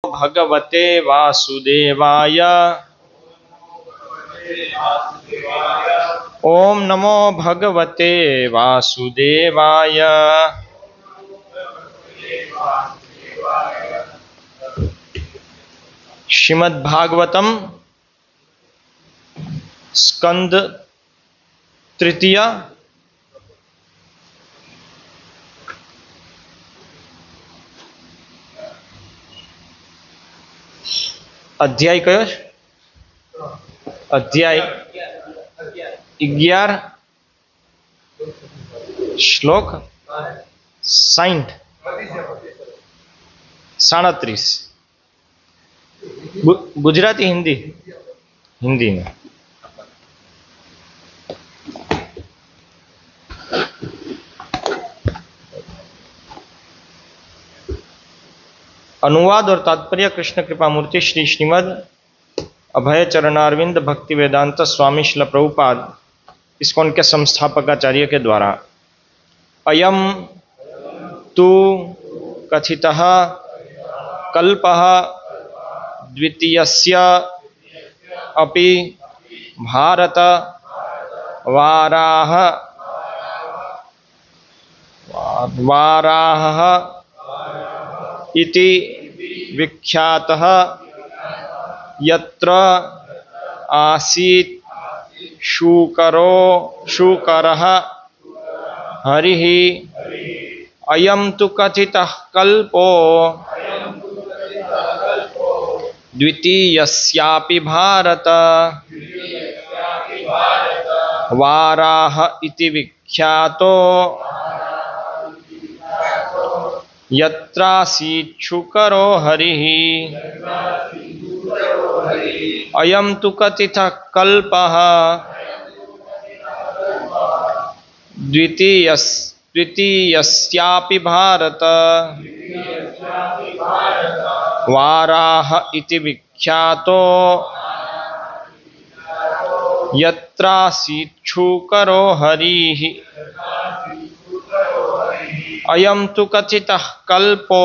भगवते वासुदेवाय। ओम नमो भगवते वासुदेवाय। श्रीमद्भागवतम स्कंद तृतीय अध्याय कयो अध्याय 11 श्लोक 60 37 गुजराती हिंदी हिंदी में। अनुवाद और तात्पर्य कृष्ण कृपा मूर्ति श्री श्रीमद् अभय चरणारविंद भक्ति वेदांत स्वामी श्रील प्रभुपाद इस्कॉन के संस्थापकाचार्य के द्वारा अयम तु कथितः कल्पः द्वितीयस्य अपि भारत वाराह इति विख्यातः यत्र आसीत् शूकरः हरिः अयं तु कथितः कल्पो द्वितीयस्यापि भारत वाराह इति विख्यातो यत्रासीत् शूकरो हरिः अयं तु कथितः कल्पः द्वितीयस्यापि भारत वाराह इति विख्यातो यत्रासीत् शूकरो हरिः अयं तु कथितः कल्पो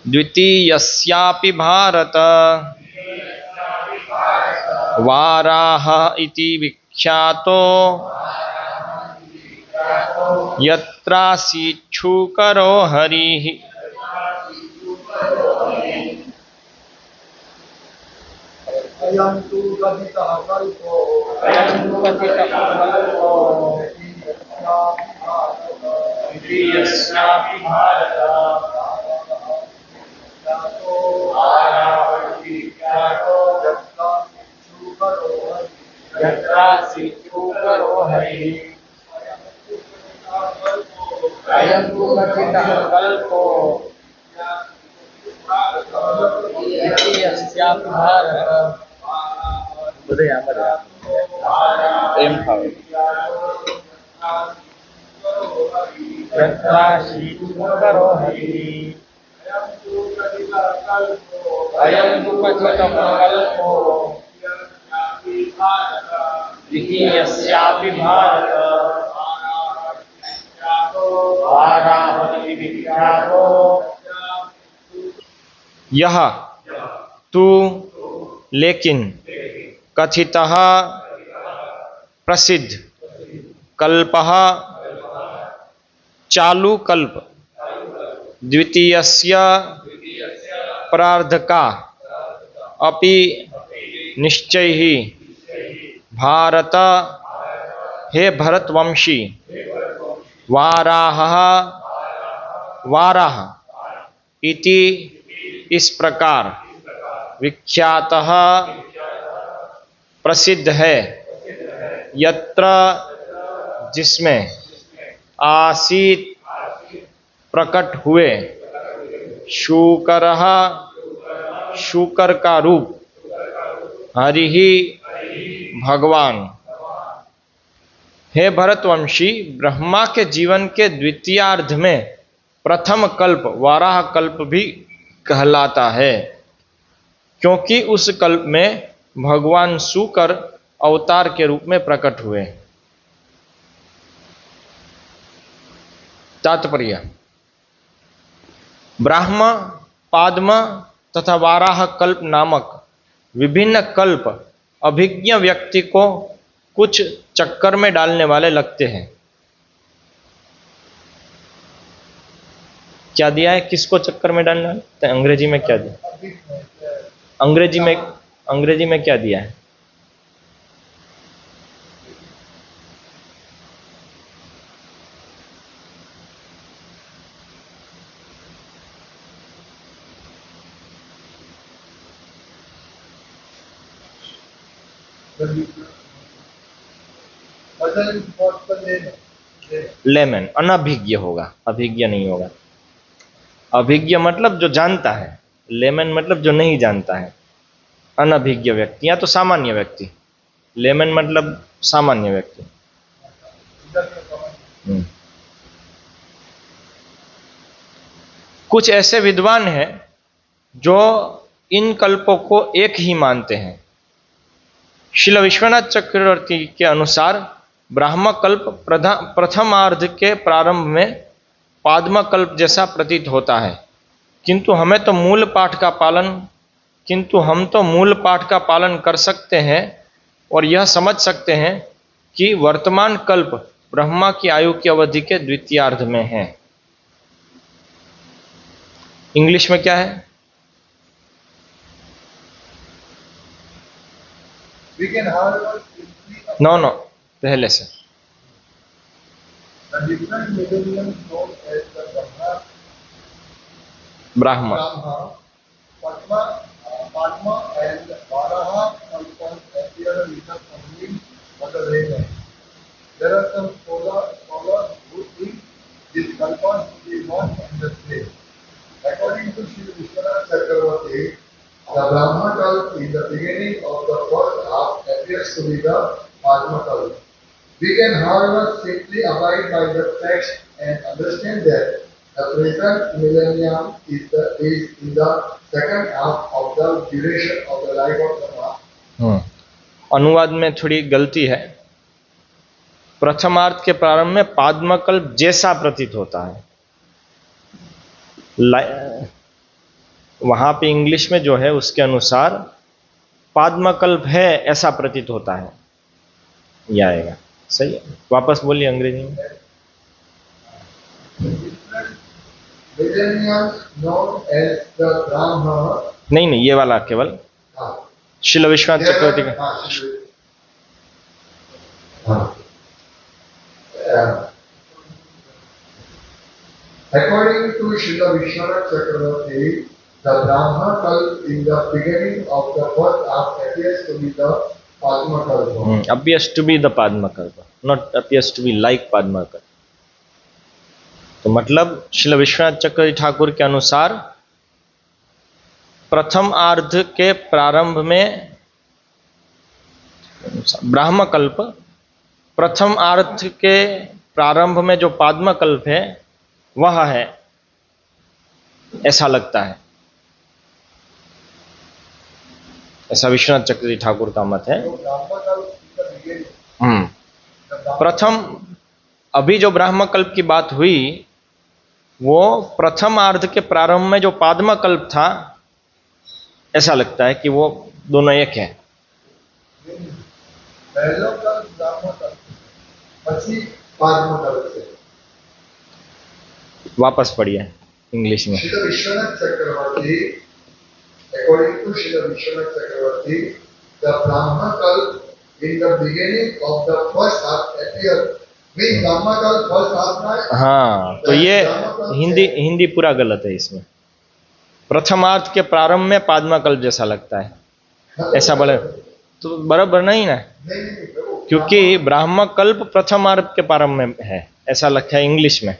द्वितीयस्यापि भारत वाराह इति विख्यातो यत्रासीत् शूकरो हरिः। अयं तु कथितः कल्पो द्वितीयस्यापि भारत यत्रासीत् शूकरो हरिः अयं तु कथितः कल्पो द्वितीयस्यापि भारत यत्रासीत् शूकरो हरिः अयं तु कथितः कल्पो द्वितीयस्यापि भारत वाराह इति विख्यातो। यह तु लेकिन कथितः प्रसिद्ध कल्पः चालू कल्प द्वितीयस्य प्रार्ध का अपि निश्चय ही भारत हे भरतवंशी वाराह इति इस प्रकार विख्यातः प्रसिद्ध है यत्र जिसमें आसीत प्रकट हुए शूकरः शूकर का रूप हरिहि भगवान। हे भरतवंशी ब्रह्मा के जीवन के द्वितीयार्ध में प्रथम कल्प वाराह कल्प भी कहलाता है क्योंकि उस कल्प में भगवान शूकर अवतार के रूप में प्रकट हुए। तात्पर्य ब्राह्म, पाद्म तथा वाराह कल्प नामक विभिन्न कल्प अभिज्ञ व्यक्ति को कुछ चक्कर में डालने वाले लगते हैं। क्या दिया है, किसको चक्कर में डालने वाले? तो अंग्रेजी में क्या दिया? अंग्रेजी में क्या दिया है? लेमन, अनभिज्ञ होगा, अभिज्ञ नहीं होगा। अभिज्ञ मतलब जो जानता है, लेमन मतलब जो नहीं जानता है। अनभिज्ञ व्यक्ति या तो सामान्य व्यक्ति, लेमन मतलब सामान्य व्यक्ति। कुछ ऐसे विद्वान हैं जो इन कल्पों को एक ही मानते हैं। श्रील विश्वनाथ चक्रवर्ती के अनुसार ब्राह्म कल्प प्रथमार्ध के प्रारंभ में पाद्म कल्प जैसा प्रतीत होता है, किंतु हम तो मूल पाठ का पालन कर सकते हैं और यह समझ सकते हैं कि वर्तमान कल्प ब्रह्मा की आयु की अवधि के द्वितीयार्ध में है। इंग्लिश में क्या है? नो, पहले से। ब्राह्म, According to Sri Vishwanath Chakravarti, the Brahma Kalp in the beginning of the first half appears to be the Padma Kalp. We can, however, simply abide by the text and understand that the present millennium is in the second half of the duration of the life of the Maha. अनुवाद में थोड़ी गलती है। प्रथमार्थ के प्रारंभ में पाद्मकल्प जैसा प्रतीत होता है। वहां पे इंग्लिश में जो है उसके अनुसार पाद्मकल्प है ऐसा प्रतीत होता है, यह आएगा। सही है, वापस बोलिए अंग्रेजी में। नहीं, ये वाला केवल श्रील विश्वनाथ चक्रवर्ती का। According to Srila Vishwanath Chakravarti, the Brahma Kalp in the beginning of the first half appears to be the Padma Kalpa. Appears to be the Padma Kalpa, not appears to be like Padma Kalpa. तो मतलब श्रील विश्वनाथ चक्रवर्ती ठाकुर के अनुसार प्रथम आर्ध के प्रारंभ में ब्राह्म कल्प, प्रथम आर्ध के प्रारंभ में जो पाद्म कल्प है वह है, ऐसा लगता है। ऐसा विश्वनाथ चक्रवर्ती ठाकुर का मत है। प्रथम, अभी जो ब्राह्म कल्प की बात हुई वो प्रथम आर्ध के प्रारंभ में जो पाद्म कल्प था, ऐसा लगता है कि वो दोनों एक है। वापस पढ़िए इंग्लिश में। विश्वनाथ चक्रवर्ती, according to Srila Vishwanath Chakravarti, the Brahma Kalp in the beginning of the first half appeared. Means Brahma Kalp first half में। हाँ, तो ये हिंदी पूरा गलत है इसमें। प्रथमार्थ के प्रारंभ में पाद्मा कल्प जैसा लगता है, ऐसा बोले तो बराबर नहीं ना, क्योंकि ब्राह्म कल्प प्रथमार्थ के प्रारंभ में है, ऐसा लगता है इंग्लिश में।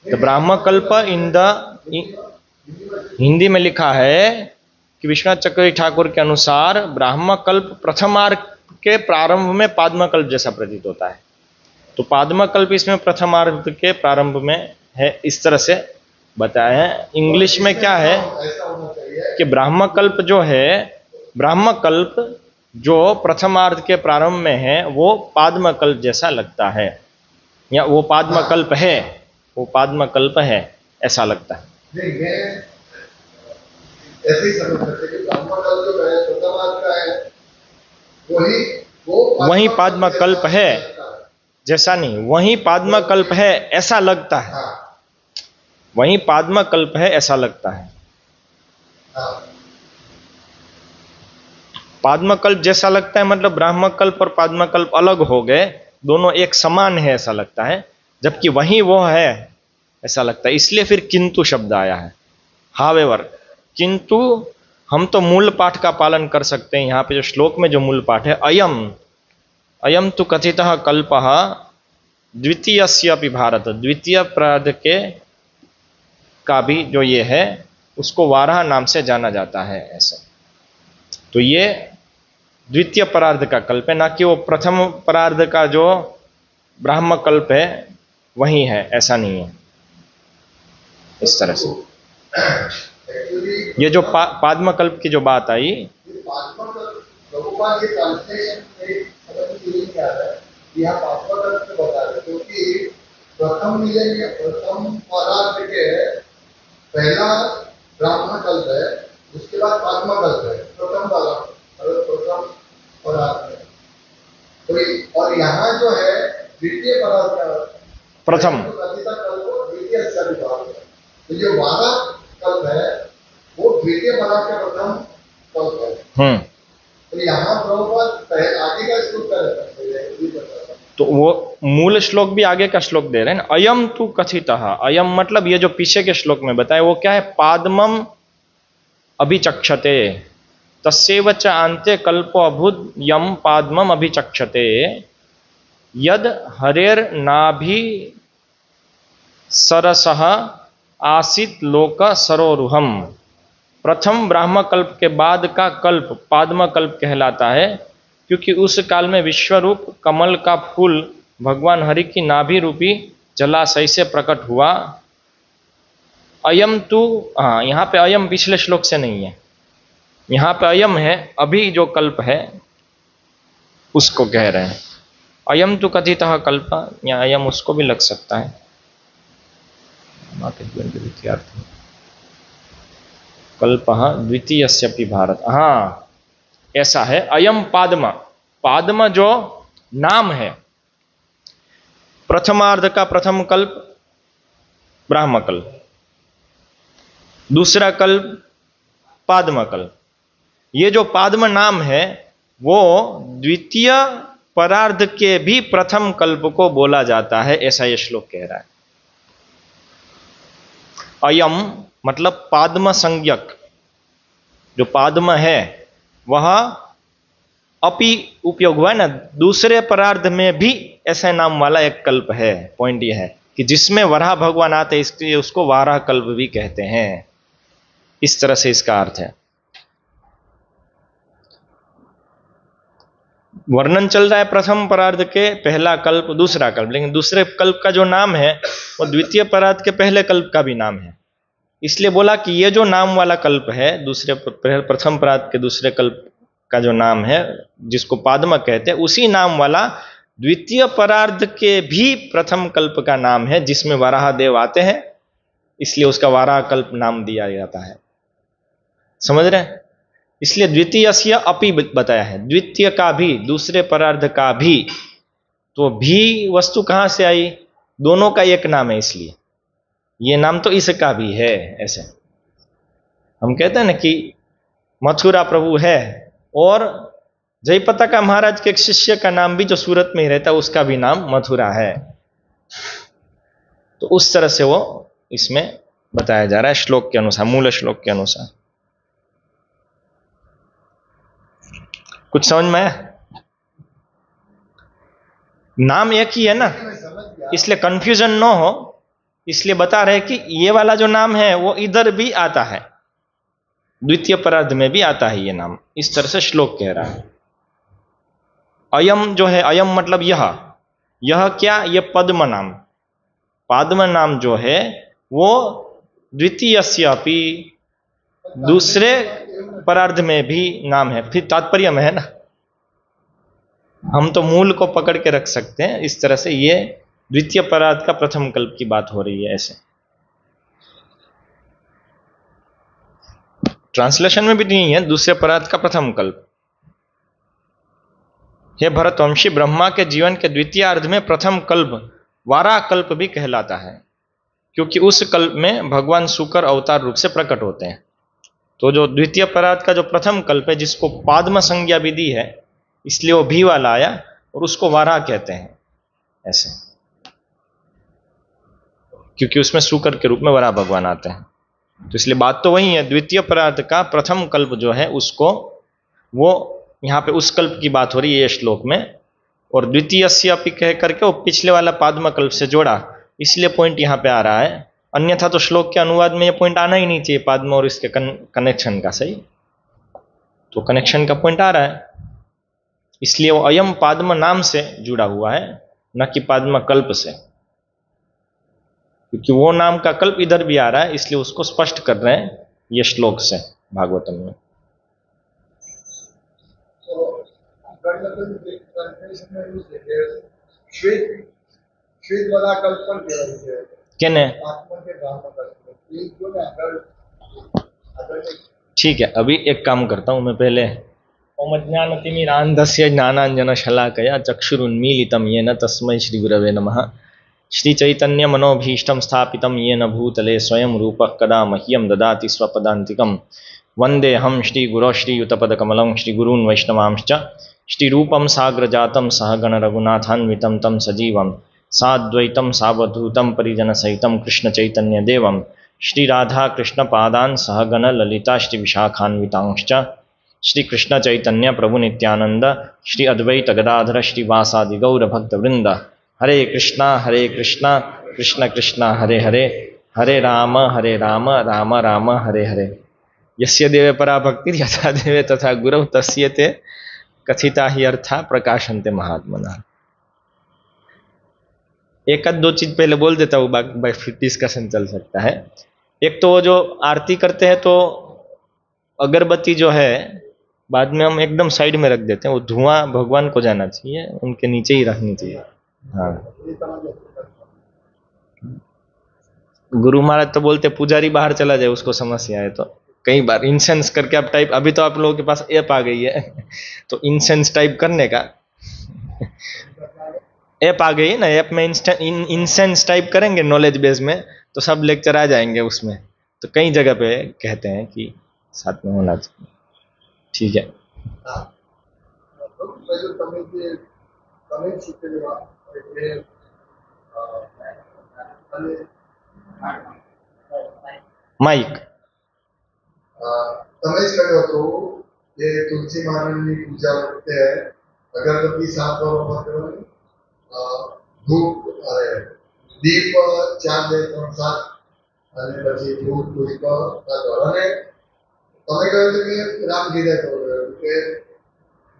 तो ब्राह्म कल्प हिंदी में लिखा है कि विश्वनाथ चक्रवर्ती ठाकुर के अनुसार ब्राह्म कल्प प्रथमार्ध के प्रारंभ में पाद्म कल्प जैसा प्रतीत होता है। तो पाद्म कल्प इसमें प्रथमार्ध के प्रारंभ में है, इस तरह से बताया है। इंग्लिश में क्या है कि ब्राह्म कल्प जो है, ब्राह्म कल्प जो प्रथमार्ध के प्रारंभ में है वो पाद्म कल्प जैसा लगता है, या वो पाद्म कल्प है, वो पाद्म कल्प है ऐसा लगता है। नहीं, मैं ऐसे ही समझ सकते कि ब्राह्मण कल्प जो है प्रथमार्थ का है, वही वही पाद्मा कल्प है जैसा नहीं, वही पाद्मा कल्प है ऐसा लगता है, हाँ, वही पाद्मा कल्प है ऐसा लगता है। हाँ, पाद्मा कल्प जैसा लगता है मतलब ब्राह्म कल्प और पाद्मा कल्प अलग हो गए, दोनों एक समान है ऐसा लगता है, जबकि वही वो है ऐसा लगता है। इसलिए फिर किंतु शब्द आया है। हावेवर, किंतु हम तो मूल पाठ का पालन कर सकते हैं। यहाँ पे जो श्लोक में जो मूल पाठ है, अयम अयम तो कथितः कल्पः द्वितीयस्यापि भारत, द्वितीय परार्ध के का भी जो ये है उसको वाराह नाम से जाना जाता है ऐसा। तो ये द्वितीय परार्ध का कल्प है, ना कि वो प्रथम परार्ध का जो ब्राह्म कल्प है वही है, ऐसा नहीं है। इस तरह से एक्चुअली ये जो पाद्म कल्प की जो बात आई, पाद्मा कल्प प्रभुपाद के ट्रांसलेशन में समझ में यही क्या है कि यहाँ पाद्मा कल्प से बता रहे, क्योंकि प्रथम मिलेंगे, प्रथम परार्थ के पहला ब्राह्मण कल्प है, उसके बाद पाद्मा कल्प है, प्रथम प्रथम परार्थ है। तो और यहाँ जो है द्वितीय परार्थ का प्रथम कल्प द्वितीय से विभाग है। तो जो वारा कल्प है वो द्वितीय परार्थ का प्रथम कल्प है। तो यहाँ प्रभुपाद आगे का श्लोक का रहता है, तो वो मूल श्लोक भी आगे का श्लोक दे रहे हैं। अयम तु कथितः, अयम मतलब ये जो पीछे के श्लोक में बताया वो क्या है, पाद्मम अभिचक्षते तस्यैव च अन्ते कल्पो अभूत् यम पाद्मम अभिचक्षते यद हरेर नाभि सरसः आसीत लोक सरोरुहम। प्रथम ब्राह्म कल्प के बाद का कल्प पाद्म कल्प कहलाता है, क्योंकि उस काल में विश्वरूप कमल का फूल भगवान हरि की नाभि रूपी जलाशय से प्रकट हुआ। अयम तु, हाँ यहाँ पे अयम पिछले श्लोक से नहीं है, यहाँ पे अयम है अभी जो कल्प है उसको कह रहे हैं। अयम तु कथितः कल्प, या अयम उसको भी लग सकता है। कल्पः द्वितीयस्यपि भारत, हाँ ऐसा है। अयम पाद्म, पाद्म जो नाम है, प्रथमार्ध का प्रथम कल्प ब्राह्म कल्प, दूसरा कल्प पाद्म कल्प। ये जो पाद्म नाम है वो द्वितीय परार्ध के भी प्रथम कल्प को बोला जाता है, ऐसा ये श्लोक कह रहा है। अयम मतलब पाद्म संज्ञक, जो पाद्म है वह अपि उपयोग हुआ है ना, दूसरे परार्ध में भी ऐसा नाम वाला एक कल्प है। पॉइंट यह है कि जिसमें वराह भगवान आते हैं, इसलिए उसको वाराह कल्प भी कहते हैं। इस तरह से इसका अर्थ है। वर्णन चल रहा है प्रथम परार्ध के पहला कल्प दूसरा कल्प, लेकिन दूसरे कल्प का जो नाम है वो द्वितीय परार्ध के पहले कल्प का भी नाम है। इसलिए बोला कि ये जो नाम वाला कल्प है, दूसरे प्रथम परार्ध के दूसरे कल्प का जो नाम है जिसको पाद्म कहते हैं, उसी नाम वाला द्वितीय परार्ध के भी प्रथम कल्प का नाम है, जिसमें वराह देव आते हैं, इसलिए उसका वाराह कल्प नाम दिया जाता है। समझ रहे हैं? इसलिए द्वितीयस्य अपि बताया है, द्वितीय का भी, दूसरे परार्ध का भी। तो भी वस्तु कहां से आई? दोनों का एक नाम है, इसलिए ये नाम तो इसका भी है। ऐसे हम कहते हैं ना कि मथुरा प्रभु है, और जयपता का महाराज के एक शिष्य का नाम भी जो सूरत में ही रहता है उसका भी नाम मथुरा है। तो उस तरह से वो इसमें बताया जा रहा है श्लोक के अनुसार, मूल श्लोक के अनुसार। कुछ समझ में आया? नाम एक ही है ना, इसलिए कंफ्यूजन न हो, इसलिए बता रहे कि ये वाला जो नाम है वो इधर भी आता है, द्वितीय परार्ध में भी आता है ये नाम। इस तरह से श्लोक कह रहा है। अयम जो है, अयम मतलब यह क्या? ये पद्म नाम, पाद्म नाम जो है वो द्वितीयस्य अपि, दूसरे परार्ध में भी नाम है। फिर तात्पर्य में है ना, हम तो मूल को पकड़ के रख सकते हैं। इस तरह से ये द्वितीय परार्ध का प्रथम कल्प की बात हो रही है। ऐसे ट्रांसलेशन में भी नहीं है, दूसरे परार्थ का प्रथम कल्प। हे भरतवंशी, ब्रह्मा के जीवन के द्वितीयार्ध में प्रथम कल्प वाराह कल्प भी कहलाता है, क्योंकि उस कल्प में भगवान शुकर अवतार रूप से प्रकट होते हैं। तो जो द्वितीय परार्थ का जो प्रथम कल्प है, जिसको पाद्म संज्ञा भी दी है, इसलिए वो भी वाला आया और उसको वाराह कहते हैं ऐसे, क्योंकि उसमें शुकर के रूप में वराह भगवान आते हैं। तो इसलिए बात तो वही है, द्वितीय परार्थ का प्रथम कल्प जो है उसको, वो यहाँ पे उस कल्प की बात हो रही है ये श्लोक में, और द्वितीयस्य अपि कह करके वो पिछले वाला पाद्म कल्प से जोड़ा, इसलिए पॉइंट यहाँ पे आ रहा है। अन्यथा तो श्लोक के अनुवाद में ये पॉइंट आना ही नहीं चाहिए, पाद्म और इसके कनेक्शन का। सही, तो कनेक्शन का पॉइंट आ रहा है, इसलिए वो अयम पाद्म नाम से जुड़ा हुआ है, न कि पाद्म कल्प से, क्योंकि वो नाम का कल्प इधर भी आ रहा है, इसलिए उसको स्पष्ट कर रहे हैं ये श्लोक से भागवतम में। श्वेत वाला कल्पन कहेवाय केने आत्मा के ब्राह्मण कल्पन एक जो ने अगर ठीक है, अभी एक काम करता हूं मैं पहले। ओम ज्ञानतिमिरान्धस्य ज्ञानांजन शलाकया चक्षुरुन्मीलितं येन तस्मै श्री गुरवे नमः। श्री चैतन्य मनोभीष्टं स्थापितं येन भूतले स्वयं रूपः कदा मह्यं ददाति स्वपदान्तिकं। वन्देऽहं श्रीगुरो श्रीयुतपदकमलं श्रीगुरून् वैष्णवांश्च। श्रीरूपं साग्रजातं सहगण रघुनाथान्वितं तं सजीवं साद्वैतं सावधूतं परिजनसहितं कृष्णचैतन्यदेवं श्रीराधाकृष्णपादान् सहगण ललिता श्रीविशाखान्वितांश्च। श्रीकृष्णचैतन्य प्रभुनित्यानन्द श्री अद्वैत गदाधर श्रीवासादि गौरभक्तवृन्द। हरे कृष्णा कृष्ण कृष्ण हरे हरे, हरे राम राम राम हरे हरे। यस्य देवे परा भक्ति यथा देवे तथा गुरौ तस्य ते कथिता ही अर्था प्रकाशन्ते महात्मना। एक आध दो चीज पहले बोल देता हूँ, बाकी फिर डिस्कशन चल सकता है। एक तो जो आरती करते हैं तो अगरबत्ती जो है बाद में हम एकदम साइड में रख देते हैं, वो धुआं भगवान को जाना चाहिए, उनके नीचे ही रखनी चाहिए। हाँ, गुरु महाराज तो बोलते पुजारी बाहर चला जाए उसको समस्या है, तो कई बार इंसेंस करके आप टाइप, अभी तो आप लोगों के पास ऐप आ गई है तो इंसेंस टाइप करने का ऐप आ गई है ना, ऐप में इंसेंस टाइप करेंगे नॉलेज बेस में तो सब लेक्चर आ जाएंगे उसमें। तो कई जगह पे कहते हैं कि साथ में होना चाहिए। ठीक है, माइक તમે જ કહ્યું હતું કે તુલસી માતાની પૂજા વખતે અગરબત્તી 7 વાર વપરાશ કરવાની, ધૂપ અરે દીપ 4 2 3 7 અને પછી ધૂપ પુષ્પ 7 વાર। અને તમે કહ્યું હતું કે રામગીરા કહ્યું કે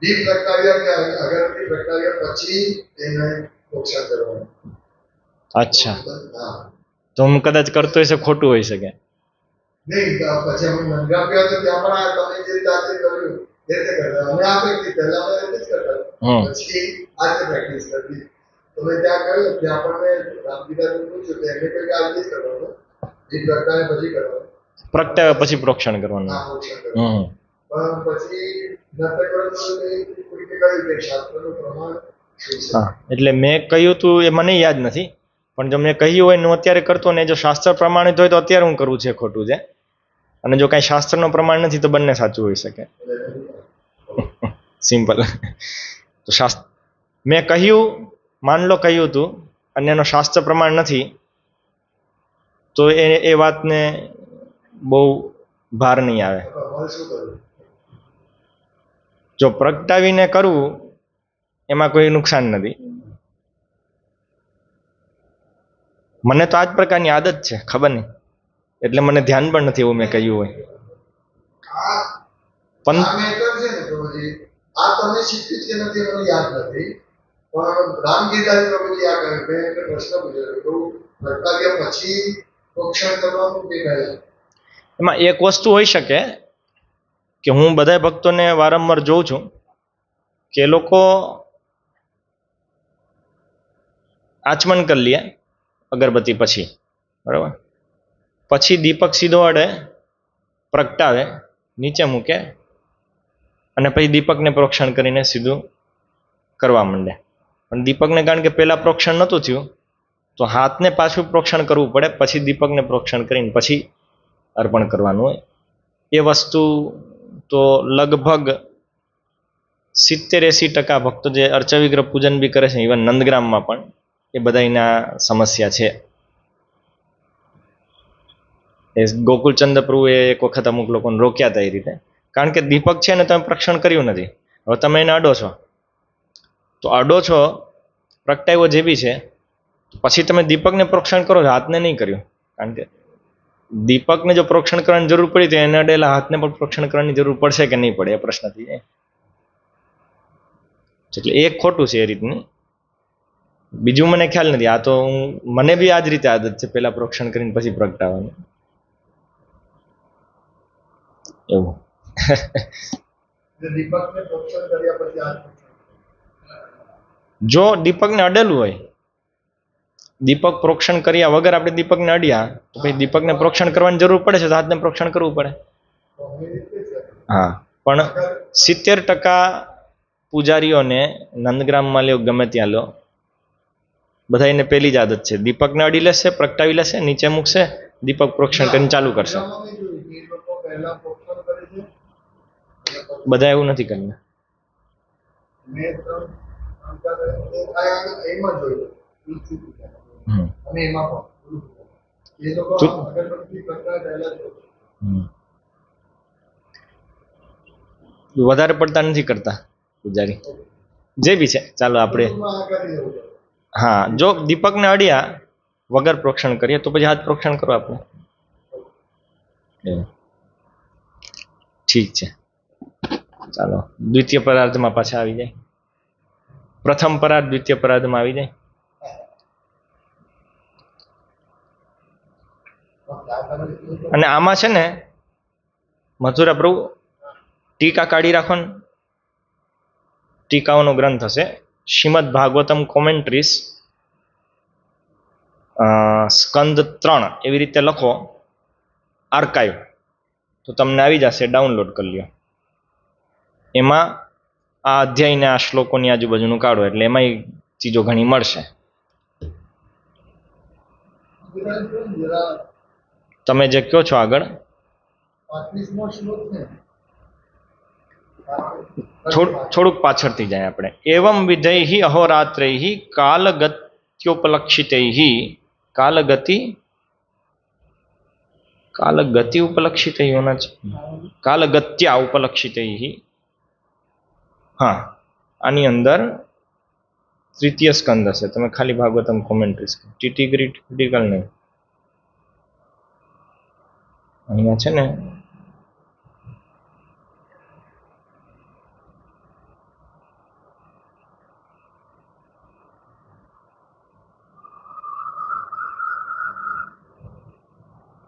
દીપ પ્રગટાવ્યા કે અગરબત્તી પ્રગટાવ્યા પછી એને પ્રોક્ષણ કરવાનું। अच्छा, तो हम कदाच करतो ऐसे खोटू होई सके नहीं, પછી અમે મંગા પ્યા તો ત્યાં પણ તમે જે જાતે કર્યું એ રીતે કરતા, અમે આ વ્યક્તિ પહેલા અમે રીતે જ કરતા, પછી આજે પ્રેક્ટિસ કરતી। તમે ત્યાં કર્યું ત્યાં આપણને રામગીરાનું પૂછ્યું તો એમને કહ્યું કે આજે જ કરવાનું, જે કરતા ને પછી કરવાનું, પ્રગટાવ્યા પછી પ્રોક્ષણ કરવાનું। હા, પ્રોક્ષણ કરવાનું। પણ પછી નતા કરવાનું તો કોઈને કહ્યું કે શાસ્ત્રનું પ્રમાણ શું છે। હા, એટલે મેં કહ્યું તું એ મને યાદ નથી, પણ જો મેં કહ્યું હોય ને હું અત્યારે કરતો ને જો શાસ્ત્ર પ્રમાણિત હોય તો અત્યારે હું કરું છે ખોટું છે, અને જો કાંઈ શાસ્ત્રનો પ્રમાણ નથી તો બંને સાચું હોઈ શકે। સિમ્પલ। તો શાસ્ત્ર મેં કહ્યું, માન લો કહ્યું તું અને એનો શાસ્ત્ર પ્રમાણ નથી તો એ વાતને બહુ ભાર નહીં આવે। જો પ્રગટાવીને કરવું એમાં કોઈ નુકસાન નથી। મને તો આ જ પ્રકારની આદત છે, ખબર નહીં, એટલે મને ધ્યાન પણ નથી એવું મેં કહ્યું હોય। પણ આ તમે શીખ્યું કે નથી મને યાદ નથી, પણ રામગીરાજી પ્રભુજી આ કહ્યું, મેં એટલે પ્રશ્ન પૂછ્યો તો પ્રગટાવ્યા પછી પ્રોક્ષણ કરવાનું કે પહેલા? એમાં એક વસ્તુ હોઈ શકે કે હું બધા ભક્તોને વારંવાર જોઉં છું કે એ લોકો આચમન કરી લે અગરબત્તી પછી, બરાબર, પછી દીપક સીધો અડે, પ્રગટાવે નીચે મૂકે અને પછી દીપકને પ્રોક્ષણ કરીને સીધું કરવા માંડે. પણ દીપકને કારણ કે પહેલા પ્રોક્ષણ નહોતું થયું તો હાથને પાછું પ્રોક્ષણ કરવું પડે, પછી દીપકને પ્રોક્ષણ કરીને પછી અર્પણ કરવાનું હોય. એ વસ્તુ તો લગભગ 70-80% ભક્તો જે અર્ચવિગ્રહ પૂજન બી કરે છે, ઇવન નંદગ્રામમાં પણ એ બધાના સમસ્યા છે. એ ગોકુલચંદ્ર પ્રભુએ એક વખત અમુક લોકોને રોક્યા હતા એ રીતે, કારણ કે દીપક છે ને તમે પ્રક્ષણ કર્યું નથી, હવે તમે એને અડો છો તો અડો છો, પ્રગટાવ્યો જે બી છે, પછી તમે દીપકને પ્રોક્ષણ કરો છો, હાથને નહીં કર્યું. કારણ કે દીપકને જો પ્રોક્ષણ કરવાની જરૂર પડી તો એને અડેલા હાથને પણ પ્રોક્ષણ કરવાની જરૂર પડશે કે નહીં પડે એ પ્રશ્ન થઈ જાય. એટલે એ ખોટું છે એ રીતની. બીજું મને ખ્યાલ નથી, આ તો મને બી આ જ રીતે આદત છે, પહેલા પ્રોક્ષણ કરીને પછી પ્રગટાવવાનું એવું. દીપકને પ્રોક્ષણ કર્યા પછી આ જો દીપકને અડેલું હોય, દીપક પ્રોક્ષણ કર્યા વગર આપણે દીપકને અડ્યા તો પછી દીપકને પ્રોક્ષણ કરવાની જરૂર પડે છે તો હાથને પ્રોક્ષણ કરવું પડે. હા, પણ 70% પૂજારીઓને નંદગ્રામમાં લ્યો, ગમે ત્યાં લો, બધાને પેલી જ આદત છે, દીપકને અડી લેશે, પ્રગટાવી લેશે, નીચે મૂકશે, દીપક પ્રોક્ષણ કરીને ચાલુ કરશે. બધા એવું નથી કરતા. વધારે પડતા નથી કરતા પૂજારી જે બી છે. ચાલો આપણે, હા, જો દીપકને અડ્યા વગર પ્રોક્ષણ કરીએ તો પછી હાથ પ્રોક્ષણ કરો આપણે. ઠીક છે, ચાલો દ્વિતીય પરાર્ધમાં પાછા આવી જાય. પ્રથમ પરાર્ધ દ્વિતીય પરાર્ધમાં આવી જાય. અને આમાં છે ને મથુરા પ્રભુ ટીકા કાઢી રાખો ને, ટીકાઓનો ગ્રંથ હશે શ્રીમદ ભાગવતમ કોમેન્ટ્રીસ, સ્કંદ 3 એવી રીતે લખો આર્કાઇવ તો તમને આવી જશે, ડાઉનલોડ કરી લ્યો. એમાં આ અધ્યાયને આ શ્લોકોની આજુબાજુનું કાઢો એટલે એમાંય ચીજો ઘણી મળશે. તમે જે કહો છો આગળ થોડુંક પાછળથી જાય આપણે. એવમ વિધૈ અહોરાત્રૈ કાલગત્યોપલક્ષિતૈ, કાલગતિ ઉપલક્ષિતૈ હોના છે, કાલગત્યા ઉપલક્ષિતૈ. હા, આની અંદર તૃતીય સ્કંદ હશે, તમે ખાલી ભાગવતમ કોમેન્ટ્રીસ ક્રિટિકલ નહીં. અહીંયા છે ને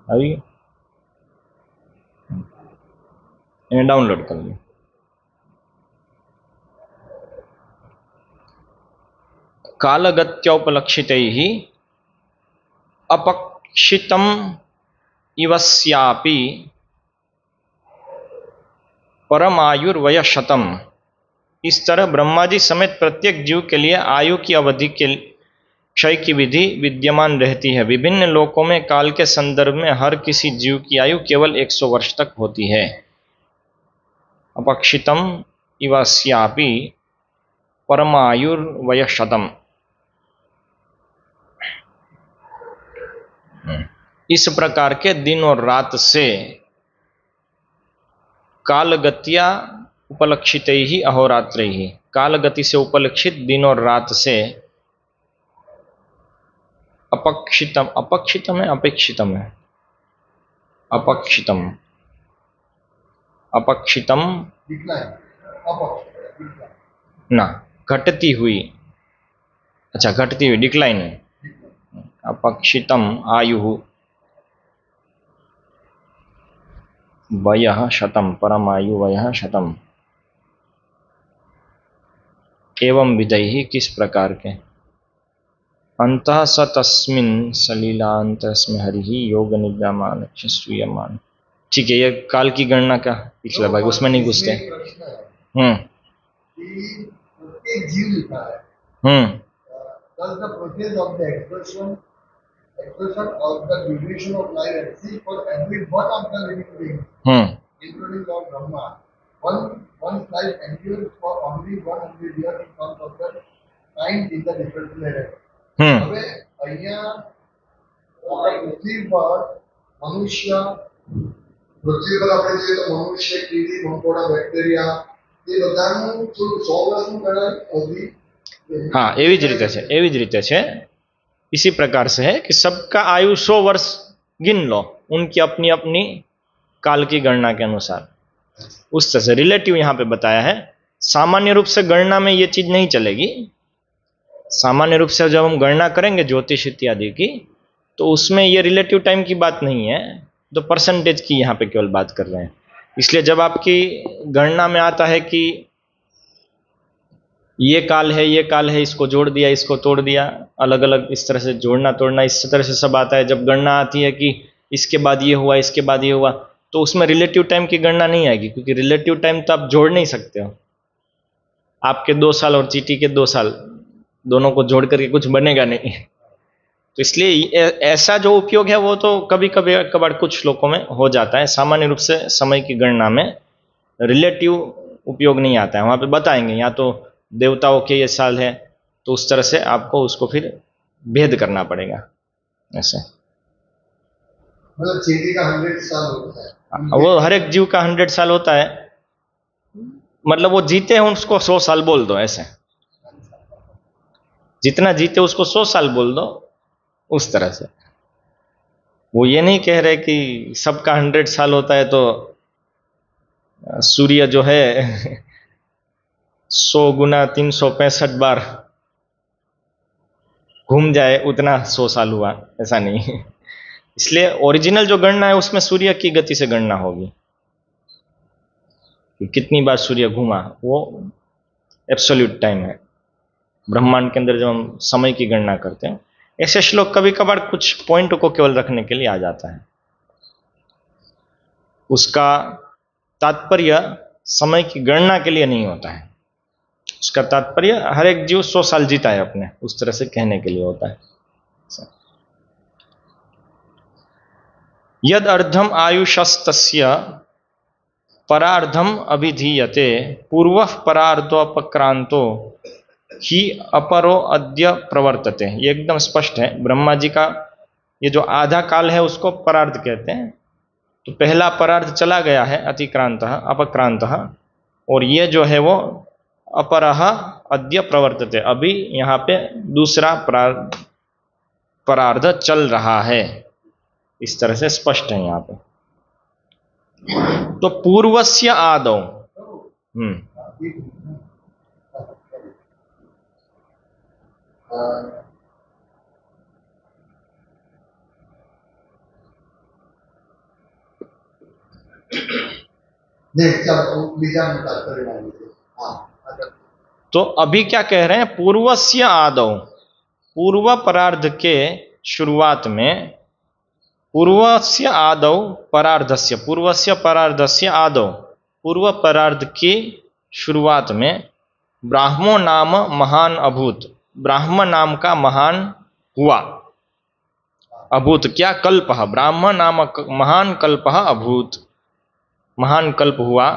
આવી, એને ડાઉનલોડ કરી લો. કાલગત્યોપલક્ષિતૈ અપક્ષિતમ इवस्यापि परमायुर्वय शतम. इस तरह ब्रह्मा जी समेत प्रत्येक जीव के लिए आयु की अवधि के क्षय की विधि विद्यमान रहती है. विभिन्न लोकों में काल के संदर्भ में हर किसी जीव की आयु केवल 100 वर्ष तक होती है. अपक्षितम इवस्यापि परमायुर्वय शतम. इस प्रकार के दिन और रात से कालगत्या उपलक्षित ही अहोरात्र ही, कालगति से उपलक्षित दिन और रात से अपक्षितम, अपक्षितम है अपेक्षितम है, अपक्षितम, अपक्षितम ना घटती हुई, अच्छा घटती हुई डिक्लाइन, अपक्षितम आयु वयः शतम, परमायु वयः शतम. एवं विधि किस प्रकार के अंतः स तस्मिन् सलीलांतस्मिन् हरि योग निद्रामान सूयमान. ठीक है, ये काल की गणना का पिछला भाग, उसमें नहीं घुसते। इसमें एक प्रश्न है कि प्रत्येक जीव लिखा है, does the process of the expression of the duration of life exist for every one of the living beings, including Lord Brahma? One's life endures for only 100 years in terms of the time in the different planet. હવે અહીંયા પૃથ્વી પર મનુષ્ય, પૃથ્વી પર આપણે જોઈએ તો મનુષ્ય, કીડી, મંકોડા, બેક્ટેરિયા એ બધાનું 100 વર્ષનું ગણાય અવધિ. हाँ, एवी ज रीते छे। इसी प्रकार से है कि सबका आयु 100 वर्ष गिन लो, उनकी अपनी अपनी काल की गणना के अनुसार। उस तरह से रिलेटिव यहां पे बताया है। सामान्य रूप से गणना में ये चीज नहीं चलेगी। सामान्य रूप से जब हम गणना करेंगे ज्योतिष इत्यादि की, तो उसमें ये रिलेटिव टाइम की बात नहीं है, तो परसेंटेज की यहाँ पे केवल बात कर रहे हैं। इसलिए जब आपकी गणना में आता है कि ये काल है, इसको जोड़ दिया, इसको तोड़ दिया, अलग अलग इस तरह से जोड़ना तोड़ना, इस तरह से सब आता है। जब गणना आती है कि इसके बाद ये हुआ, इसके बाद ये हुआ, तो उसमें रिलेटिव टाइम की गणना नहीं आएगी, क्योंकि रिलेटिव टाइम तो आप जोड़ नहीं सकते हो। आपके 2 साल और चीटी के 2 साल, दोनों को जोड़ करके कुछ बनेगा नहीं। तो इसलिए ऐसा जो उपयोग है वो तो कभी कभी कभार कुछ श्लोकों में हो जाता है। सामान्य रूप से समय की गणना में रिलेटिव उपयोग नहीं आता है। वहां पे बताएंगे या तो देवताओं के ये साल है, तो उस तरह से आपको उसको फिर भेद करना पड़ेगा। ऐसे मतलब चींटी का 100 साल होता है, वो हर एक जीव का 100 साल होता है। मतलब वो जीते हैं उसको 100 साल बोल दो, ऐसे जितना जीते उसको 100 साल बोल दो, उस तरह से। वो ये नहीं कह रहे कि सबका 100 साल होता है तो सूर्य जो है 100 गुना 365 बार घूम जाए, उतना 100 साल हुआ, ऐसा नहीं। इसलिए ओरिजिनल जो गणना है उसमें सूर्य की गति से गणना होगी कि कितनी बार सूर्य घूमा, वो एब्सोल्यूट टाइम है। ब्रह्मांड के अंदर जब हम समय की गणना करते हैं, ऐसे श्लोक कभी कभार कुछ पॉइंट को केवल रखने के लिए आ जाता है। उसका तात्पर्य समय की गणना के लिए नहीं होता है, उसका तात्पर्य हर एक जीव 100 साल जीता है अपने, उस तरह से कहने के लिए होता है। यद अर्धम आयुषस्तस्य परार्धम अभिधीयते पूर्वः परार्धोपक्रांतो ही अपरो अद्य प्रवर्तते। ये एकदम स्पष्ट है। ब्रह्मा जी का ये जो आधा काल है उसको परार्ध कहते हैं। तो पहला परार्ध चला गया है, अतिक्रांतः अपक्रांतः, और ये जो है वो अपरः अद्य प्रवर्तते, अभी यहाँ पे दूसरा परार्ध चल रहा है। इस तरह से स्पष्ट है यहाँ पे। तो पूर्वस्य आदौ, तो अभी क्या कह रहे हैं, पूर्वस्य आदौ, पूर्व परार्ध के शुरुआत में, पूर्वस्य आदौ परार्धस्य, पूर्वस्य परार्धस्य आदौ, पूर्व परार्ध की शुरुआत में ब्राह्मो नाम महान अभूत, ब्राह्म नाम का महान हुआ। अभूत क्या, कल्प, ब्राह्म नाम महान कल्प अभूत, महान कल्प हुआ।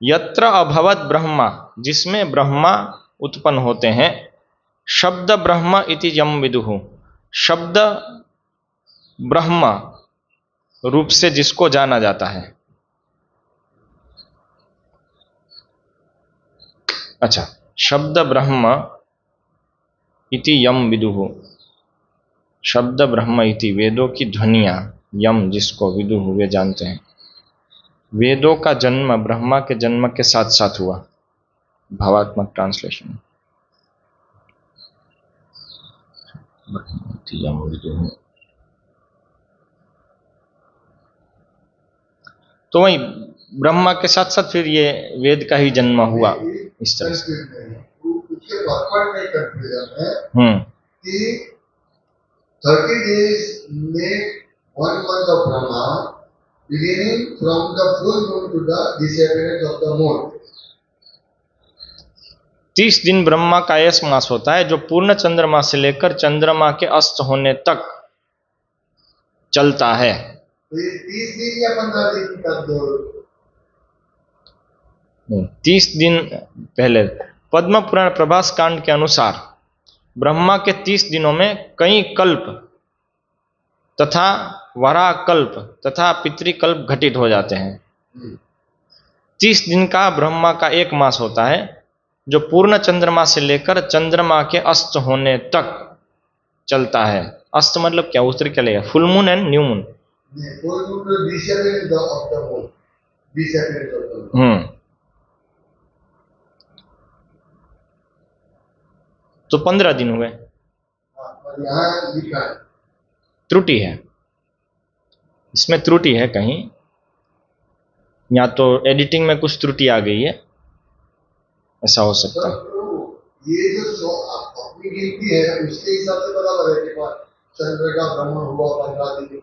यत्र अभवत ब्रह्मा, जिसमें ब्रह्मा उत्पन्न होते हैं। शब्द ब्रह्म इति यम विदुः, शब्द ब्रह्म रूप से जिसको जाना जाता है। अच्छा, शब्द ब्रह्म इति यम विदुः, शब्द ब्रह्म इति वेदों की ध्वनियां, यम जिसको विदुः वे जानते हैं। वेदों का जन्म ब्रह्मा के जन्म के साथ साथ हुआ। भावात्मक ट्रांसलेशन, तो वही ब्रह्मा के साथ साथ फिर ये वेद का ही जन्म हुआ। इस तरह से उसके कंफ्यूजन है कि 30 days make 1 month of Brahma beginning from the full moon to the disappearance of the moon. 30 दिन ब्रह्मा का ऐसा मास होता है जो पूर्ण चंद्रमा से लेकर चंद्रमा के अस्त होने तक चलता है। तो ये 30 दिन या 15 दिन का दौर? 30 दिन पहले पद्म पुराण प्रभास कांड के अनुसार ब्रह्मा के 30 दिनों में कई कल्प तथा वराह कल्प तथा पितृकल्प घटित हो जाते हैं। 30 दिन का ब्रह्मा का एक मास होता है जो पूर्ण चंद्रमा से लेकर चंद्रमा के अस्त होने तक चलता है। अस्त मतलब क्या, उस तरह क्या लेगा, full moon and new moon. full moon to disappearance of the moon. Disappearance of the moon. तो 15 दिन हुए। और यहाँ लिखा है त्रुटि है, इसमें त्रुटि है कहीं, या तो एडिटिंग में कुछ त्रुटि आ गई है, ऐसा हो सकता है। तो ये जो अपनी गिनती है उसके हिसाब से पता लगे कि चंद्र का भ्रमण हुआ 15 दिन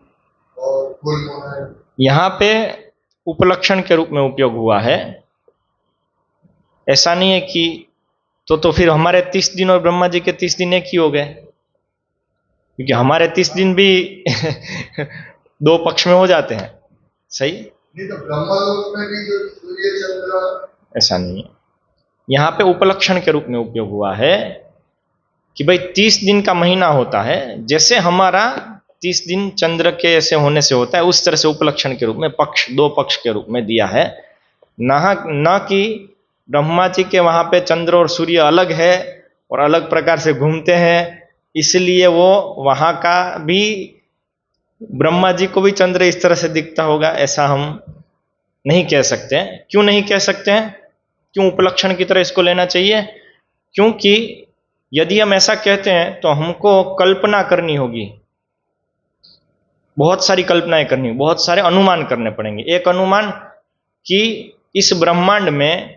और फुल मून है। यहाँ पे उपलक्षण के रूप में उपयोग हुआ है, ऐसा नहीं है कि तो फिर हमारे 30 दिन और ब्रह्मा जी के 30 दिन एक ही हो गए, क्योंकि हमारे 30 दिन भी दो पक्ष में हो जाते हैं। सही नहीं तो ब्रह्मलोक में भी जो सूर्य चंद्र, ऐसा नहीं है। यहाँ पे उपलक्षण के रूप में उपयोग हुआ है कि भाई 30 दिन का महीना होता है, जैसे हमारा 30 दिन चंद्र के ऐसे होने से होता है, उस तरह से उपलक्षण के रूप में पक्ष, दो पक्ष के रूप में दिया है। न कि ब्रह्मा जी के वहां पे चंद्र और सूर्य अलग है और अलग प्रकार से घूमते हैं, इसलिए वो वहां का भी ब्रह्मा जी को भी चंद्र इस तरह से दिखता होगा, ऐसा हम नहीं कह सकते हैं। क्यों नहीं कह सकते हैं? क्यों उपलक्षण की तरह इसको लेना चाहिए? क्योंकि यदि हम ऐसा कहते हैं तो हमको कल्पना करनी होगी, बहुत सारी कल्पनाएं करनी, बहुत सारे अनुमान करने पड़ेंगे। एक अनुमान कि इस ब्रह्मांड में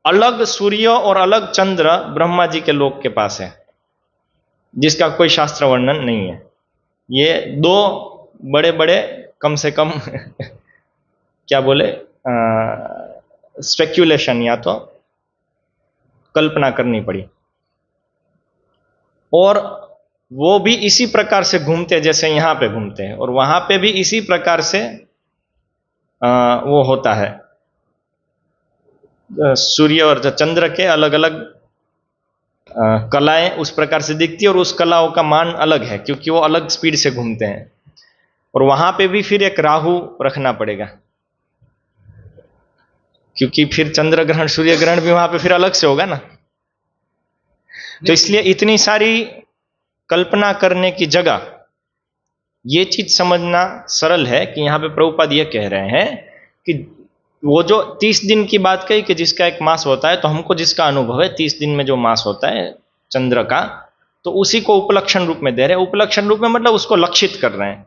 अलग सूर्य और अलग चंद्र ब्रह्मा जी के लोक के पास है, जिसका कोई शास्त्र वर्णन नहीं है। ये दो बड़े बड़े कम से कम क्या बोले, स्पेक्यूलेशन या तो कल्पना करनी पड़ी, और वो भी इसी प्रकार से घूमते जैसे यहाँ पे घूमते हैं, और वहां पे भी इसी प्रकार से वो होता है। सूर्य और चंद्र के अलग अलग कलाएं उस प्रकार से दिखती है, और उस कलाओं का मान अलग है क्योंकि वो अलग स्पीड से घूमते हैं। और वहां पे भी फिर एक राहु रखना पड़ेगा, क्योंकि फिर चंद्र ग्रहण सूर्य ग्रहण भी वहां पे फिर अलग से होगा ना। तो इसलिए इतनी सारी कल्पना करने की जगह ये चीज समझना सरल है कि यहाँ पे प्रभुपाद ये कह रहे हैं कि वो जो 30 दिन की बात कही कि जिसका एक मास होता है, तो हमको जिसका अनुभव है 30 दिन में जो मास होता है चंद्र का, तो उसी को उपलक्षण रूप में दे रहे हैं। उपलक्षण रूप में मतलब उसको लक्षित कर रहे हैं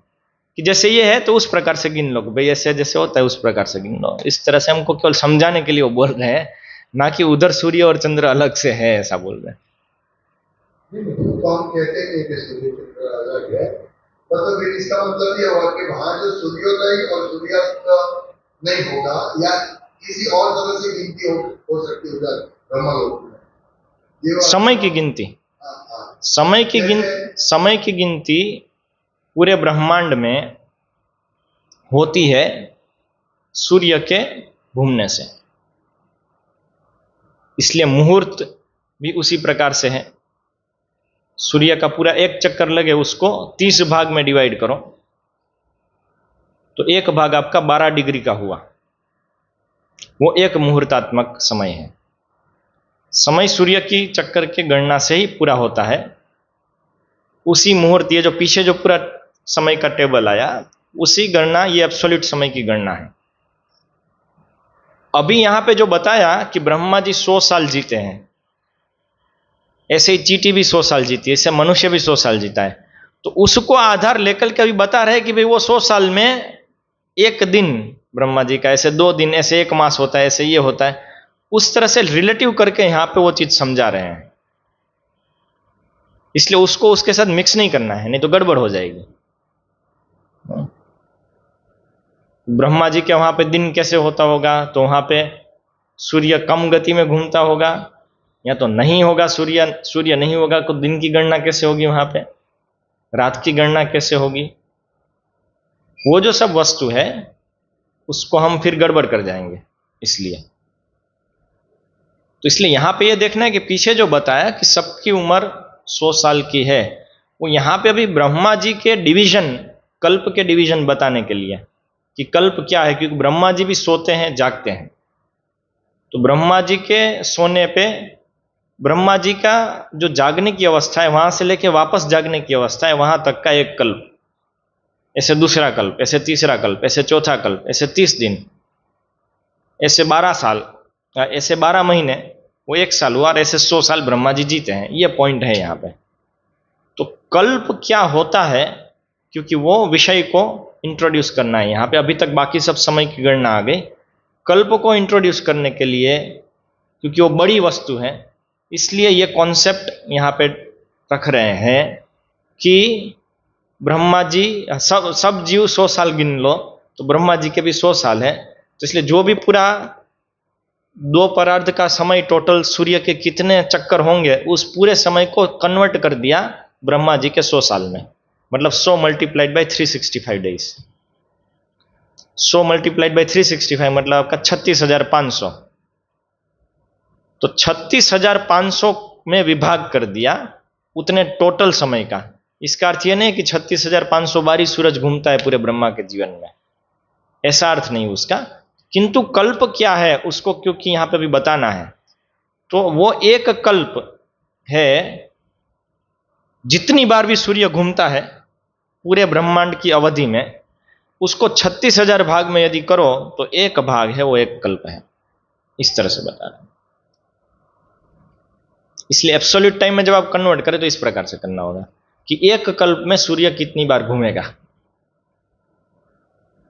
कि जैसे ये है तो उस प्रकार से गिन लो, भाई ऐसे जैसे होता है उस प्रकार से गिन लो। इस तरह से हमको केवल समझाने के लिए वो बोल रहे हैं, ना कि उधर सूर्य और चंद्र अलग से है ऐसा बोल रहे हैं। तो हम कहते हैं कि सूर्य चंद्र अलग है, तो फिर इसका मतलब ये हुआ कि वहां जो सूर्योदय और सूर्यास्त नहीं होगा, या किसी और तरह से गिनती हो सकती है उधर ब्रह्मलोक में। समय की गिनती, समय की गिनती पूरे ब्रह्मांड में होती है सूर्य के घूमने से, इसलिए मुहूर्त भी उसी प्रकार से है। सूर्य का पूरा एक चक्कर लगे, उसको 30 भाग में डिवाइड करो तो एक भाग आपका 12 डिग्री का हुआ, वो एक मुहूर्तात्मक समय है। समय सूर्य की चक्कर के गणना से ही पूरा होता है। उसी मुहूर्त, ये जो पीछे जो पूरा समय का टेबल आया, उसी गणना, ये एब्सोल्यूट समय की गणना है। अभी यहां पे जो बताया कि ब्रह्मा जी 100 साल जीते हैं, ऐसे ही चींटी भी 100 साल जीती है, ऐसे मनुष्य भी 100 साल जीता है। तो उसको आधार लेकर के अभी बता रहे कि भाई वो 100 साल में एक दिन ब्रह्मा जी का, ऐसे 2 दिन, ऐसे एक मास होता है, ऐसे ये होता है। उस तरह से रिलेटिव करके यहां पे वो चीज समझा रहे हैं, इसलिए उसको उसके साथ मिक्स नहीं करना है, नहीं तो गड़बड़ हो जाएगी। ब्रह्मा जी के वहां पे दिन कैसे होता होगा, तो वहां पे सूर्य कम गति में घूमता होगा या तो नहीं होगा, सूर्य नहीं होगा तो दिन की गणना कैसे होगी, वहां पे रात की गणना कैसे होगी। वो जो सब वस्तु है उसको हम फिर गड़बड़ कर जाएंगे। इसलिए यहां पे ये देखना है कि पीछे जो बताया कि सबकी उम्र 100 साल की है, वो यहां पे अभी ब्रह्मा जी के डिवीजन, कल्प के डिवीजन बताने के लिए कि कल्प क्या है, क्योंकि ब्रह्मा जी भी सोते हैं जागते हैं। तो ब्रह्मा जी के सोने पे, ब्रह्मा जी का जो जागने की अवस्था है, वहां से लेके वापस जागने की अवस्था है, वहां तक का एक कल्प, ऐसे दूसरा कल्प, ऐसे तीसरा कल्प, ऐसे चौथा कल्प, ऐसे 30 दिन, ऐसे 12 साल, ऐसे 12 महीने, वो 1 साल हुआ, और ऐसे 100 साल ब्रह्मा जी जीते हैं। ये पॉइंट है यहां पे। तो कल्प क्या होता है, क्योंकि वो विषय को इंट्रोड्यूस करना है यहां पे। अभी तक बाकी सब समय की गणना आ गई, कल्प को इंट्रोड्यूस करने के लिए, क्योंकि वो बड़ी वस्तु है, इसलिए ये कॉन्सेप्ट यहां पे रख रहे हैं कि ब्रह्मा जी, सब जीव 100 साल गिन लो तो ब्रह्मा जी के भी 100 साल है। तो इसलिए जो भी पूरा दोपहरार्ध का समय टोटल सूर्य के कितने चक्कर होंगे, उस पूरे समय को कन्वर्ट कर दिया ब्रह्मा जी के 100 साल में। मतलब 100 multiplied by 365 days, 100 multiplied by 365 मतलब आपका 36,500। तो 36,500 में विभाग कर दिया उतने टोटल समय का। इसका अर्थ यह नहीं कि 36,500 बार ही सूरज घूमता है पूरे ब्रह्मा के जीवन में, ऐसा अर्थ नहीं उसका। किंतु कल्प क्या है उसको क्योंकि यहां पे भी बताना है, तो वो एक कल्प है, जितनी बार भी सूर्य घूमता है पूरे ब्रह्मांड की अवधि में, उसको 36,000 भाग में यदि करो तो एक भाग है वो एक कल्प है। इस तरह से बता रहे हैं। इसलिए एब्सोल्यूट टाइम में जब आप कन्वर्ट करें तो इस प्रकार से करना होगा कि एक कल्प में सूर्य कितनी बार घूमेगा।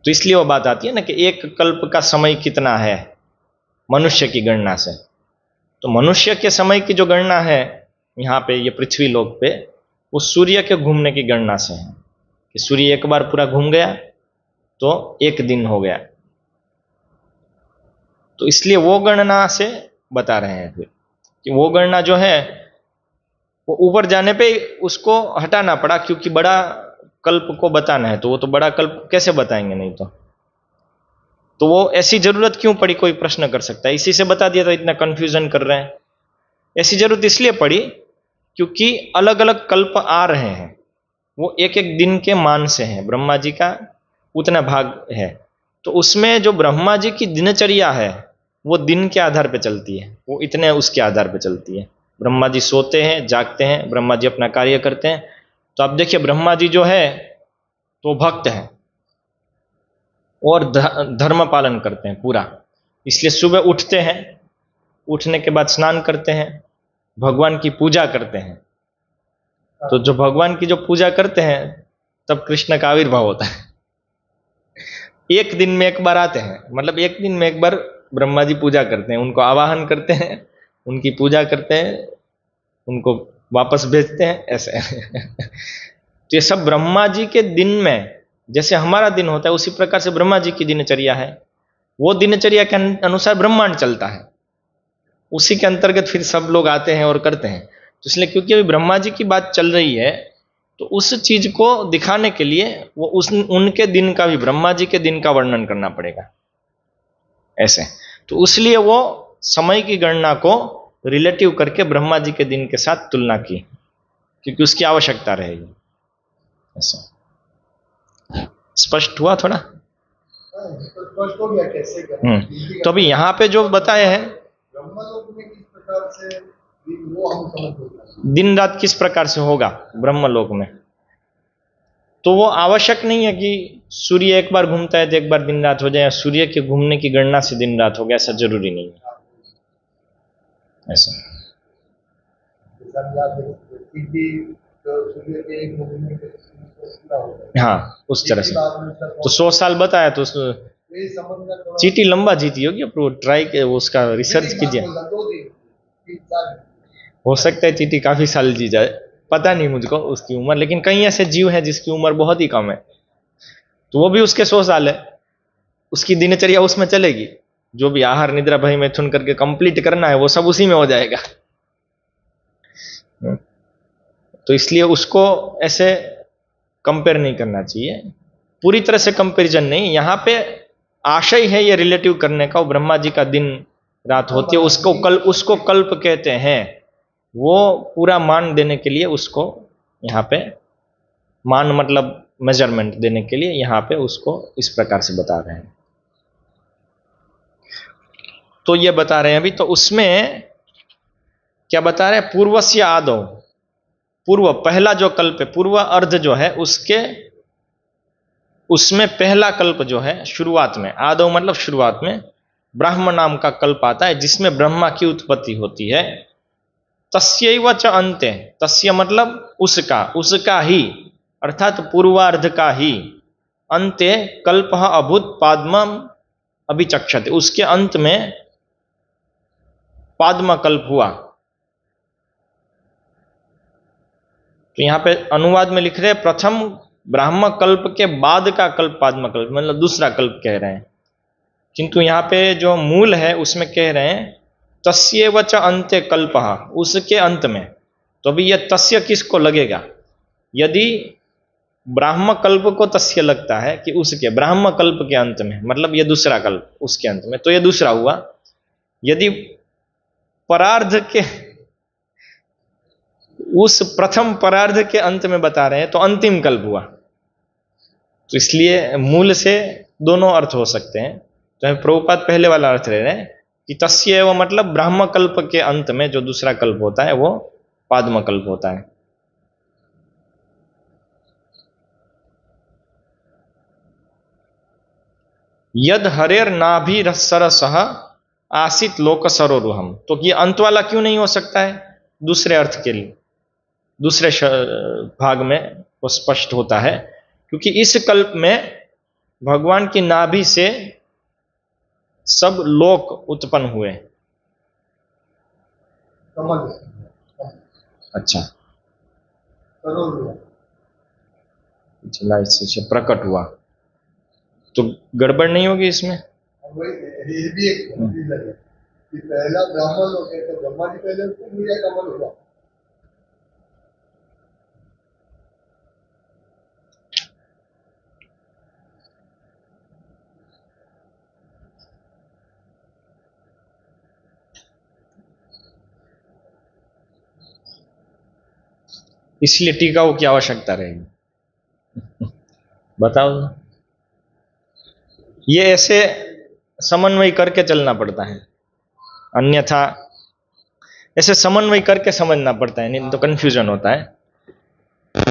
तो इसलिए वो बात आती है ना कि एक कल्प का समय कितना है मनुष्य की गणना से। तो मनुष्य के समय की जो गणना है यहां पे, ये पृथ्वी लोक पे, वो सूर्य के घूमने की गणना से है कि सूर्य एक बार पूरा घूम गया तो एक दिन हो गया। तो इसलिए वो गणना से बता रहे हैं फिर कि वो गणना जो है वो ऊपर जाने पे उसको हटाना पड़ा, क्योंकि बड़ा कल्प को बताना है। तो वो तो बड़ा कल्प कैसे बताएंगे, नहीं तो वो ऐसी जरूरत क्यों पड़ी, कोई प्रश्न कर सकता है। इसी से बता दिया तो इतना कंफ्यूजन कर रहे हैं। ऐसी जरूरत इसलिए पड़ी क्योंकि अलग अलग कल्प आ रहे हैं, वो एक एक दिन के मान से हैं। ब्रह्मा जी का उतना भाग है, तो उसमें जो ब्रह्मा जी की दिनचर्या है वो दिन के आधार पर चलती है, वो इतने उसके आधार पर चलती है। ब्रह्मा जी सोते हैं जागते हैं, ब्रह्मा जी अपना कार्य करते हैं। तो आप देखिए ब्रह्मा जी जो है तो भक्त हैं और धर्म पालन करते हैं पूरा। इसलिए सुबह उठते हैं, उठने के बाद स्नान करते हैं, भगवान की पूजा करते हैं। तो जो भगवान की जो पूजा करते हैं तब कृष्ण का आविर्भाव होता है। एक दिन में एक बार आते हैं, मतलब एक दिन में एक बार ब्रह्मा जी पूजा करते हैं, उनको आवाहन करते हैं, उनकी पूजा करते हैं, उनको वापस भेजते हैं, ऐसे। तो ये सब ब्रह्मा जी के दिन में, जैसे हमारा दिन होता है उसी प्रकार से ब्रह्मा जी की दिनचर्या है। वो दिनचर्या के अनुसार ब्रह्मांड चलता है, उसी के अंतर्गत फिर सब लोग आते हैं और करते हैं। तो इसलिए क्योंकि अभी ब्रह्मा जी की बात चल रही है तो उस चीज को दिखाने के लिए वो उनके दिन का भी, ब्रह्मा जी के दिन का वर्णन करना पड़ेगा ऐसे। तो इसलिए वो समय की गणना को रिलेटिव करके ब्रह्मा जी के दिन के साथ तुलना की, क्योंकि उसकी आवश्यकता रहेगी। ऐसा स्पष्ट हुआ थोड़ा? स्पष्ट हो गया कैसे करना। तो अभी यहाँ पे जो बताए हैं ब्रह्मलोक में किस प्रकार से, वो हम समझ गए। दिन रात किस प्रकार से होगा ब्रह्मलोक में, तो वो आवश्यक नहीं है कि सूर्य एक बार घूमता है तो एक बार दिन रात हो जाए, या सूर्य के घूमने की गणना से दिन रात हो गया, ऐसा जरूरी नहीं है। ऐसा हाँ उस तरह से। तो 100 साल बताया तो चीटी लंबा जीती होगी, ट्राई के उसका रिसर्च कीजिए। हो सकता है चीटी काफी साल जी जाए, पता नहीं मुझको उसकी उम्र, लेकिन कई ऐसे जीव हैं जिसकी उम्र बहुत ही कम है, तो वो भी उसके 100 साल है। उसकी दिनचर्या उसमें चलेगी, जो भी आहार निद्रा भय मैथुन करके कंप्लीट करना है वो सब उसी में हो जाएगा। तो इसलिए उसको ऐसे कंपेयर नहीं करना चाहिए, पूरी तरह से कंपैरिजन नहीं। यहां पे आशय है ये रिलेटिव करने का, वो ब्रह्मा जी का दिन रात होती है उसको कल्प कहते हैं। वो पूरा मान देने के लिए उसको यहाँ पे, मान मतलब मेजरमेंट देने के लिए यहाँ पे उसको इस प्रकार से बता रहे हैं। तो ये बता रहे हैं अभी, तो उसमें क्या बता रहे हैं, पूर्वस्य आदौ, पूर्व पहला जो कल्प है, पूर्व अर्ध जो है उसमें पहला कल्प जो है शुरुआत में, आदौ मतलब शुरुआत में ब्रह्म नाम का कल्प आता है जिसमें ब्रह्मा की उत्पत्ति होती है। तस्यैव च अन्ते, तस्य मतलब उसका ही, अर्थात पूर्वार्ध का ही, अन्ते कल्पः अभूत पाद्मम अभिचक्षते, उसके अंत में पाद्म कल्प हुआ। तो यहां पे अनुवाद में लिख रहे हैं प्रथम ब्राह्म कल्प के बाद का कल्प पाद्म कल्प, मतलब दूसरा कल्प कह रहे हैं, किंतु यहां पे जो मूल है उसमें कह रहे हैं तस्यैव च अन्ते कल्पः, उसके अंत में। तो अभी यह तस्य किसको लगेगा, यदि ब्राह्म कल्प को तस्य लगता है कि उसके, ब्राह्म कल्प के अंत में मतलब ये दूसरा कल्प उसके अंत में, तो ये दूसरा हुआ। यदि परार्ध के, उस प्रथम परार्ध के अंत में बता रहे हैं तो अंतिम कल्प हुआ। तो इसलिए मूल से दोनों अर्थ हो सकते हैं। तो हम प्रभुपाद पहले वाला अर्थ ले रहे हैं कि तस्य एव मतलब ब्राह्म कल्प के अंत में जो दूसरा कल्प होता है वो पाद्म कल्प होता है। यद हरेर नाभि सरसह आसित लोक सरोरुहम, तो ये अंत वाला क्यों नहीं हो सकता है, दूसरे अर्थ के लिए, दूसरे भाग में वो स्पष्ट होता है, क्योंकि इस कल्प में भगवान की नाभि से सब लोक उत्पन्न हुए। अच्छा, इससे प्रकट हुआ, तो गड़बड़ नहीं होगी इसमें। ये भी एक है कि पहला ब्राह्मण लोग है तो ब्रह्मा जी पहले उसको मीरा कमल हुआ। इसलिए टीकाओं की आवश्यकता रहेगी। बताओ, ये ऐसे समन्वय करके चलना पड़ता है, अन्यथा ऐसे समन्वय करके समझना पड़ता है, नहीं तो कंफ्यूजन होता है।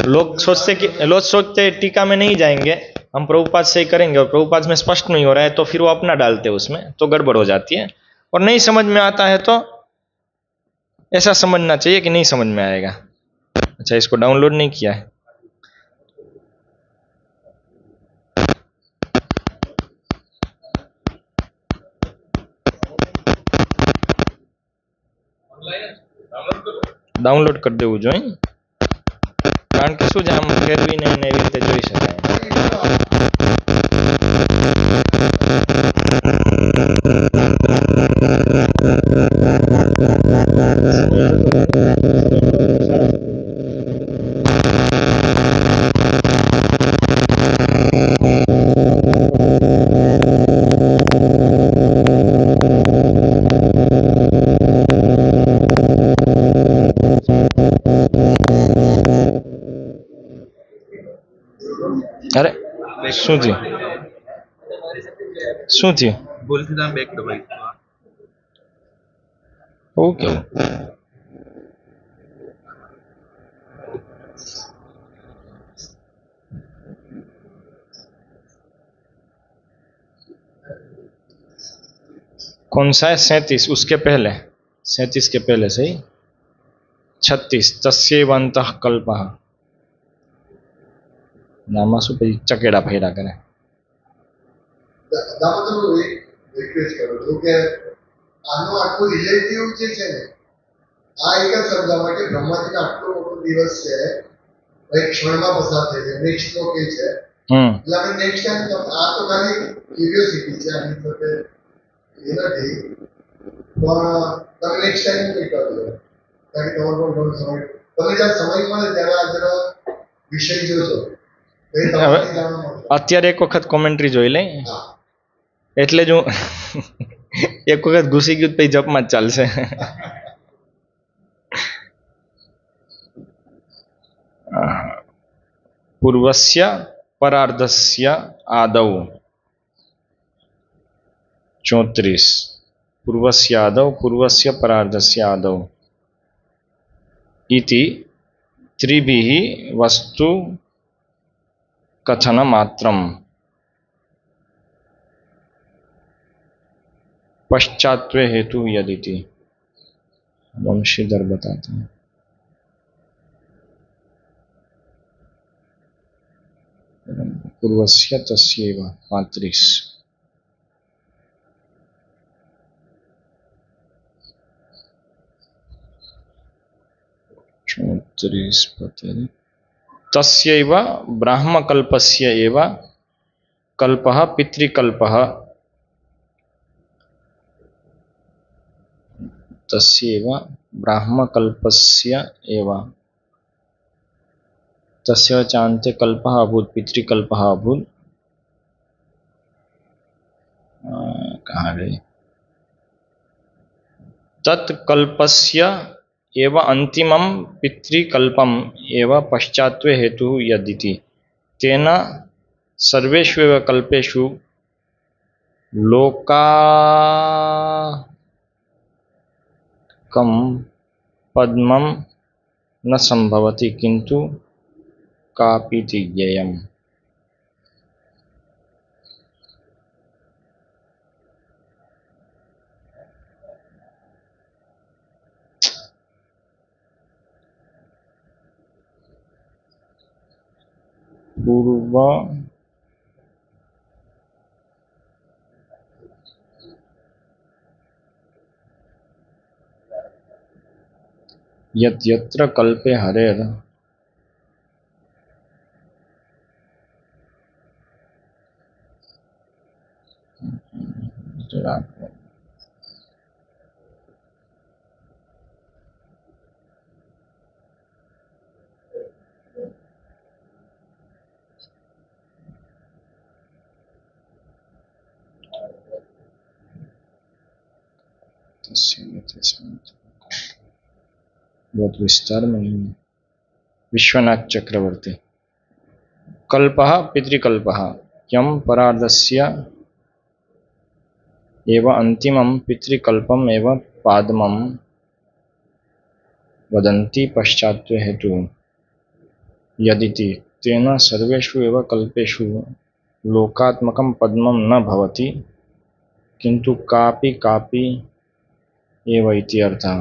लोग सोचते टीका में नहीं जाएंगे, हम प्रभुपाद से ही करेंगे, और प्रभुपाद में स्पष्ट नहीं हो रहा है तो फिर वो अपना डालते हैं उसमें, तो गड़बड़ हो जाती है। और नहीं समझ में आता है तो ऐसा समझना चाहिए कि नहीं समझ में आएगा। अच्छा, इसको डाउनलोड नहीं किया है। ડાઉનલોડ કરી દેવું જોઈએ, કારણ કે શું છે આમ ફેરવીને એને એવી રીતે જોઈ શકાય। અરે શું થયું, શું થયું? ભૂલથી તમે બેક દબાઈ ઓકે, कौन सा है? 37, उसके पहले 37 के पहले सही, 36 तस्यैवन्तः कल्पः, નામાં શું પછી ચકેડા ફેરા કરે। દામોદર હું એક રિક્વેસ્ટ કરું છું કે આનું આખું રિલેટિવ જે છે ને, આ એક જ સમજાવવા કે બ્રહ્માજીનો આટલો મોટો દિવસ છે, એક ક્ષણમાં પસાર થઈ જાય। નેક્સ્ટ શ્લોક એ છે એટલે આપણે નેક્સ્ટ ટાઈમ આ તો ખાલી ક્યુરિયોસિટી છે આની સાથે એ નથી પણ તમે નેક્સ્ટ ટાઈમ કંઈ કરજો કારણ કે તમારો પણ ઘણો સમય તમે જ્યારે સમય મળે ત્યારે આ જરા વિષય જોજો તો એ તમારાથી જાણવા મળશે. અત્યારે એક વખત કોમેન્ટ્રી જોઈ લઈ હા એટલે જ હું એક વખત ઘૂસી ગયું તો પછી જપમાં જ ચાલશે. પૂર્વસ્ય પરાર્ધસ્ય આદૌ 34 પૂર્વસ્ય આદૌ પૂર્વસ્ય પરાર્ધસ્ય આદૌ इति त्रिभिः वस्तु कथन मात्रम पश्चात्वे हेतु यदिति वंशीधर बताते हैं. पूर्वस्य तस्यैव 35 34 तस्यैव ब्राह्मकल्पस्य एव कल्पः पितृकल्पः तस्यैव ब्राह्मकल्पस्य एव तस्य चान्ते कल्पः अभूत् पितृकल्पः अभूत्. कहाँ गए तत्कल्पस्य एव अन्तिमं पितृकल्पम एव पश्चात्वे हेतु यदिति तेन सर्वेषु एव कल्पेषु लोकाकं पद्मं न संभवति किंतु कापीति ज्ञेयम्. पूर्व यत्र कल्पे हरेर बहुत विस्तार में नहीं. विश्वनाथ चक्रवर्ती कल्पः पितृकल्पः यम परार्धस्य एव अन्तिमं पितृकल्पम एव पादमं वदन्ति पश्चात्वे हेतु यदिति तेन सर्वेषु एव कल्पेषु लोकात्मकं पद्मं न भवति किंतु कापि कापि एव इति अर्थः.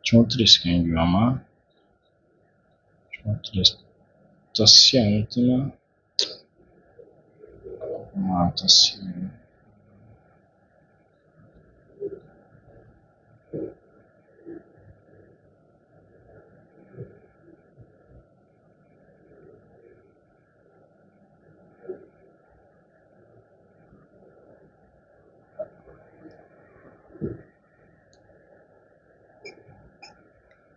चौंतीस कहेंगे आमा 34 तस्य अंतिम तस्य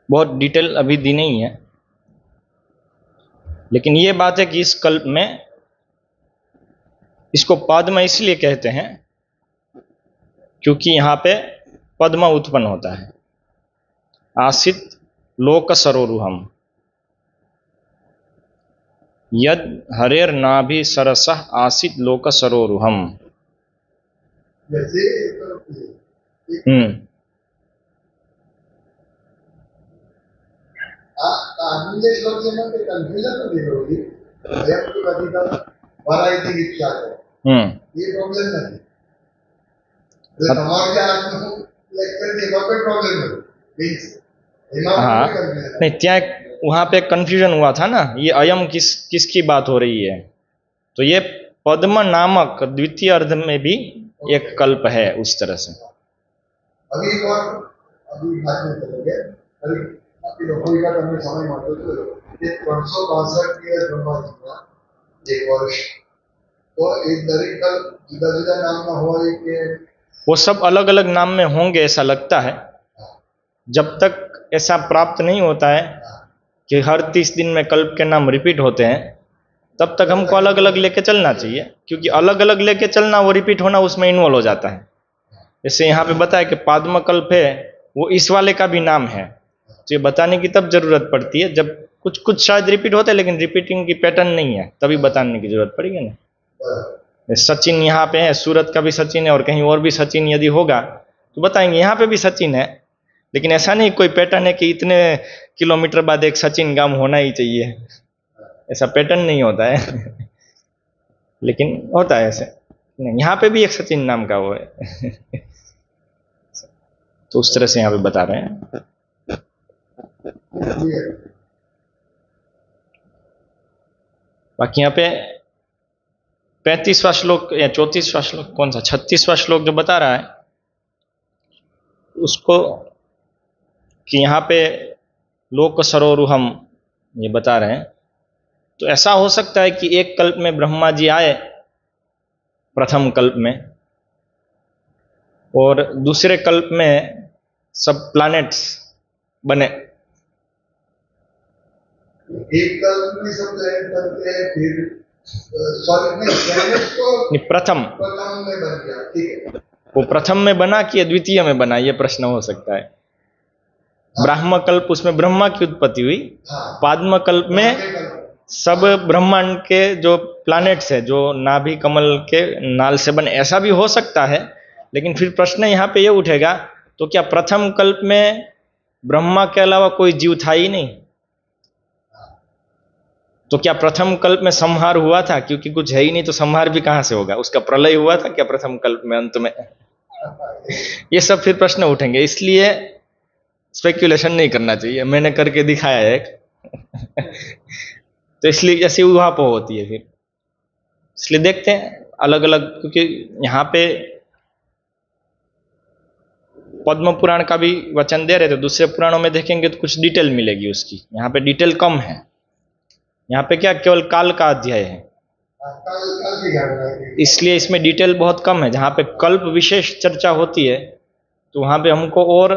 बहुत डिटेल अभी दी नहीं है, लेकिन ये बात है कि इस कल्प में इसको पद्म इसलिए कहते हैं क्योंकि यहाँ पे पद्म उत्पन्न होता है. आसित लोक सरोरुहम यद हरेर नाभि सरसः आसित लोक सरोरुहम. जैसे आदमी श्लोक में कंफ्यूजन तो नहीं होगी यम की अधिकम वराइटी विख्यात है ये प्रॉब्लम नहीं તમારે જે આજનું લેક્ચર છે એમાં કોઈ પ્રોબ્લેમ નથી મીન્સ એમાં हाँ કોઈ confusion नहीं त्या वहां पे कंफ्यूजन हुआ था ना, ये अयम किसकी बात हो रही है, तो ये पद्म नामक द्वितीय अर्ध में भी एक कल्प है उस तरह से। अभी एक और अभी बात नहीं करेंगे अभी आपकी लोगों का करने समय मानते तो ये 365 के ब्रह्मा जी का एक वर्ष तो एक दरेक का जुदा जुदा नाम ना हुआ कि वो सब अलग अलग नाम में होंगे ऐसा लगता है, जब तक ऐसा प्राप्त नहीं होता है कि हर 30 दिन में कल्प के नाम रिपीट होते हैं, तब तक हमको अलग अलग लेके चलना चाहिए, क्योंकि अलग अलग लेके चलना वो रिपीट होना उसमें इन्वॉल्व हो जाता है। जैसे यहाँ पे बताया कि पाद्म कल्प है, वो इस वाले का भी नाम है, तो ये बताने की तब जरूरत पड़ती है जब कुछ कुछ शायद रिपीट होता है लेकिन रिपीटिंग की पैटर्न नहीं है, तभी बताने की जरूरत पड़ेगी ना। सचिन यहाँ पे है, सूरत का भी सचिन है और कहीं और भी सचिन यदि होगा तो बताएंगे यहाँ पे भी सचिन है, लेकिन ऐसा नहीं कोई पैटर्न है कि इतने किलोमीटर बाद एक सचिन गांव होना ही चाहिए, ऐसा पैटर्न नहीं होता है लेकिन होता है ऐसे नहीं, यहाँ पे भी एक सचिन नाम का वो है तो उस तरह से यहाँ पे बता रहे हैं। बाकी यहाँ पे 35वां श्लोक या 34वां श्लोक कौन सा 36वां श्लोक जो बता रहा है उसको कि यहाँ पे लोक सरोरुहम ये बता रहे हैं, तो ऐसा हो सकता है कि एक कल्प में ब्रह्मा जी आए प्रथम कल्प में और दूसरे कल्प में सब प्लैनेट्स बने, एक कल में सब प्लेनेट बनते हैं फिर सॉरी नहीं प्लेनेट तो प्रथम प्रथम में बन गया ठीक है वो प्रथम में बना कि द्वितीय में बना, ये प्रश्न हो सकता है। ब्राह्म कल्प उसमें ब्रह्मा की उत्पत्ति हुई, हाँ पाद्म कल्प में सब ब्रह्मांड के जो प्लैनेट्स है जो नाभि कमल के नाल से बने, ऐसा भी हो सकता है। लेकिन फिर प्रश्न यहाँ पे ये उठेगा तो क्या प्रथम कल्प में ब्रह्मा के अलावा कोई जीव था ही नहीं, तो क्या प्रथम कल्प में संहार हुआ था, क्योंकि कुछ है ही नहीं तो संहार भी कहां से होगा, उसका प्रलय हुआ था क्या प्रथम कल्प में अंत में, ये सब फिर प्रश्न उठेंगे, इसलिए स्पेक्यूलेशन नहीं करना चाहिए, मैंने करके दिखाया है एक तो इसलिए ऐसी उहापोह होती है फिर, इसलिए देखते हैं अलग अलग, क्योंकि यहाँ पे पद्म पुराण का भी वचन दे रहे थे, दूसरे पुराणों में देखेंगे तो कुछ डिटेल मिलेगी उसकी, यहाँ पे डिटेल कम है, यहाँ पे क्या केवल काल का अध्याय है इसलिए इसमें डिटेल बहुत कम है। जहाँ पे कल्प विशेष चर्चा होती है तो वहाँ पे हमको और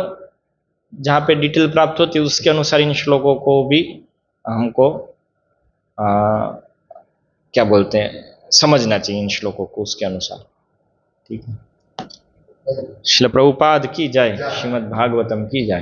जहाँ पे डिटेल प्राप्त होती है उसके अनुसार इन श्लोकों को भी हमको क्या बोलते हैं समझना चाहिए, इन श्लोकों को उसके अनुसार। ठीक है, श्रील प्रभुपाद की जय, श्रीमद् भागवतम की जय।